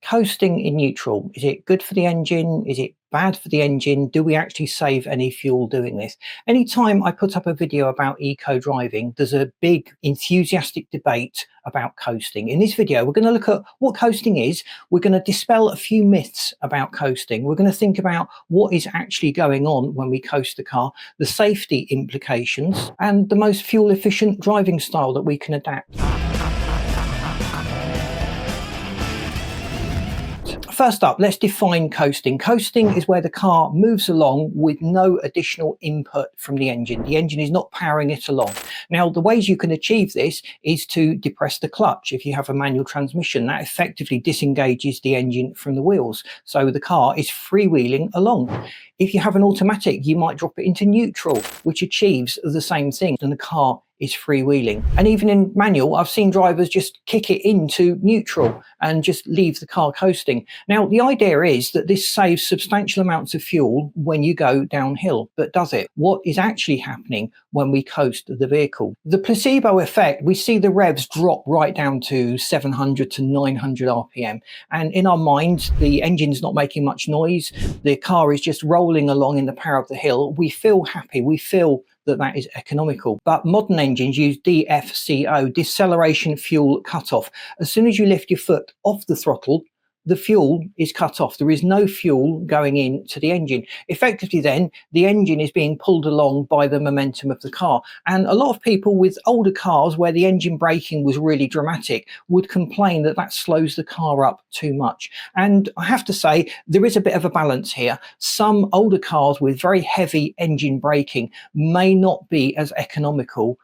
Coasting in neutral, is it good for the engine? Is it bad for the engine? Do we actually save any fuel doing this? Anytime I put up a video about eco driving, there's a big enthusiastic debate about coasting. In this video, we're going to look at what coasting is. We're going to dispel a few myths about coasting. We're going to think about what is actually going on when we coast the car, the safety implications, and the most fuel efficient driving style that we can adapt. First up, let's define coasting. Coasting is where the car moves along with no additional input from the engine. The engine is not powering it along. Now, the ways you can achieve this is to depress the clutch. If you have a manual transmission, that effectively disengages the engine from the wheels, so the car is freewheeling along. If you have an automatic, you might drop it into neutral, which achieves the same thing, and the car is freewheeling. And even in manual, I've seen drivers just kick it into neutral and just leave the car coasting. Now, the idea is that this saves substantial amounts of fuel when you go downhill, but does it? What is actually happening when we coast the vehicle? The placebo effect, we see the revs drop right down to 700 to 900 RPM. And in our minds, the engine's not making much noise. The car is just rolling along in the power of the hill. We feel happy. We feel that is economical. But modern engines use DFCO, deceleration fuel cutoff. As soon as you lift your foot off the throttle, the fuel is cut off. There is no fuel going into the engine. Effectively then, the engine is being pulled along by the momentum of the car. And a lot of people with older cars where the engine braking was really dramatic would complain that that slows the car up too much. And I have to say, there is a bit of a balance here. Some older cars with very heavy engine braking may not be as economical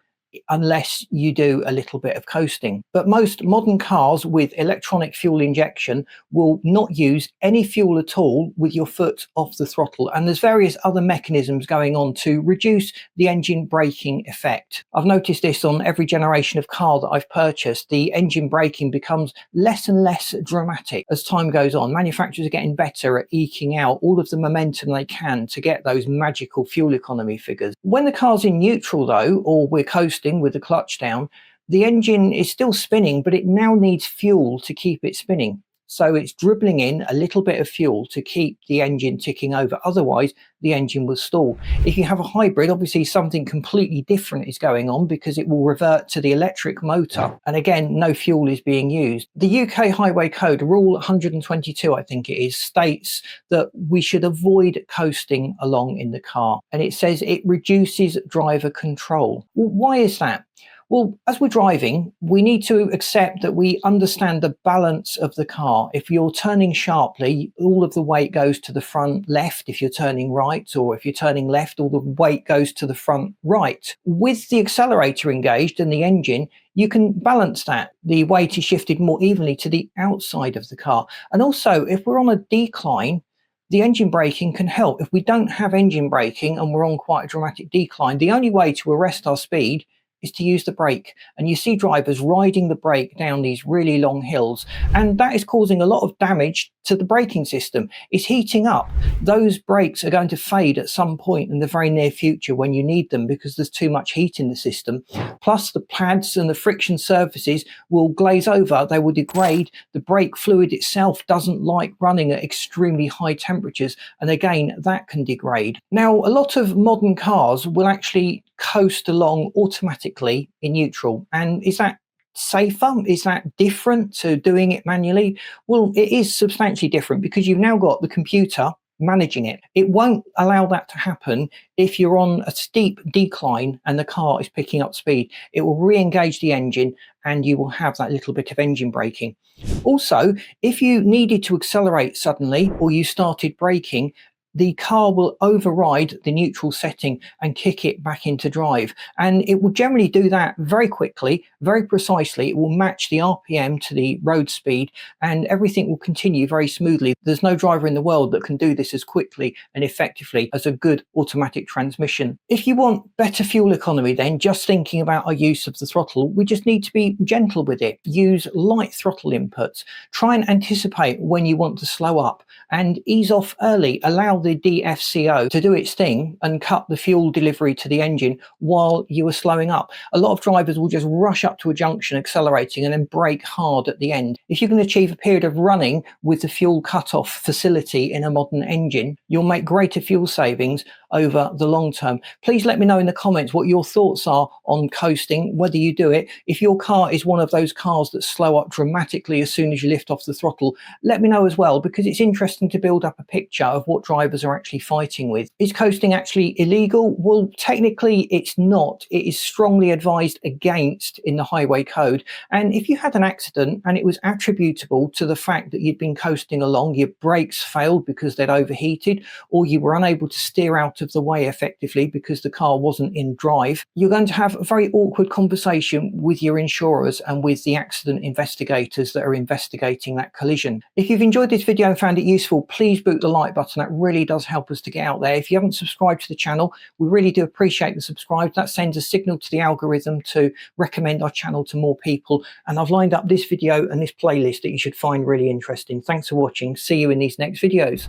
unless you do a little bit of coasting. But most modern cars with electronic fuel injection will not use any fuel at all with your foot off the throttle. And there's various other mechanisms going on to reduce the engine braking effect. I've noticed this on every generation of car that I've purchased. The engine braking becomes less and less dramatic as time goes on. Manufacturers are getting better at eking out all of the momentum they can to get those magical fuel economy figures. When the car's in neutral though, or we're coasting with the clutch down, the engine is still spinning, but it now needs fuel to keep it spinning. So it's dribbling in a little bit of fuel to keep the engine ticking over. Otherwise, the engine will stall. If you have a hybrid, obviously something completely different is going on because it will revert to the electric motor. And again, no fuel is being used. The UK Highway Code, Rule 122, I think it is, states that we should avoid coasting along in the car. And it says it reduces driver control. Well, why is that? Well, as we're driving, we need to accept that we understand the balance of the car. If you're turning sharply, all of the weight goes to the front left. If you're turning right, or if you're turning left, all the weight goes to the front right. With the accelerator engaged and the engine, you can balance that. The weight is shifted more evenly to the outside of the car. And also, if we're on a decline, the engine braking can help. If we don't have engine braking and we're on quite a dramatic decline, the only way to arrest our speed is to use the brake. And you see drivers riding the brake down these really long hills, and that is causing a lot of damage to the braking system. It's heating up. Those brakes are going to fade at some point in the very near future when you need them because there's too much heat in the system. Plus the pads and the friction surfaces will glaze over, they will degrade. The brake fluid itself doesn't like running at extremely high temperatures, and again, that can degrade. Now, a lot of modern cars will actually coast along automatically in neutral. And is that safer? Is that different to doing it manually? Well, it is substantially different because you've now got the computer managing it. It won't allow that to happen if you're on a steep decline and the car is picking up speed. It will re-engage the engine and you will have that little bit of engine braking. Also, if you needed to accelerate suddenly or you started braking, the car will override the neutral setting and kick it back into drive. And it will generally do that very quickly, very precisely. It will match the RPM to the road speed and everything will continue very smoothly. There's no driver in the world that can do this as quickly and effectively as a good automatic transmission. If you want better fuel economy, then just thinking about our use of the throttle, we just need to be gentle with it. Use light throttle inputs. Try and anticipate when you want to slow up and ease off early. Allow the DFCO to do its thing and cut the fuel delivery to the engine while you were slowing up. A lot of drivers will just rush up to a junction accelerating and then brake hard at the end. If you can achieve a period of running with the fuel cut-off facility in a modern engine, you'll make greater fuel savings over the long term. Please let me know in the comments what your thoughts are on coasting, whether you do it. If your car is one of those cars that slow up dramatically as soon as you lift off the throttle, let me know as well, because it's interesting to build up a picture of what drivers are actually fighting with. Is coasting actually illegal? Well, technically it's not. It is strongly advised against in the highway code. And if you had an accident and it was attributable to the fact that you'd been coasting along, your brakes failed because they'd overheated, or you were unable to steer out of the way effectively because the car wasn't in drive, you're going to have a very awkward conversation with your insurers and with the accident investigators that are investigating that collision. If you've enjoyed this video and found it useful, please boot the like button. That really does help us to get out there. If you haven't subscribed to the channel, we really do appreciate the subscribe. That sends a signal to the algorithm to recommend our channel to more people. And I've lined up this video and this playlist that you should find really interesting. Thanks for watching. See you in these next videos.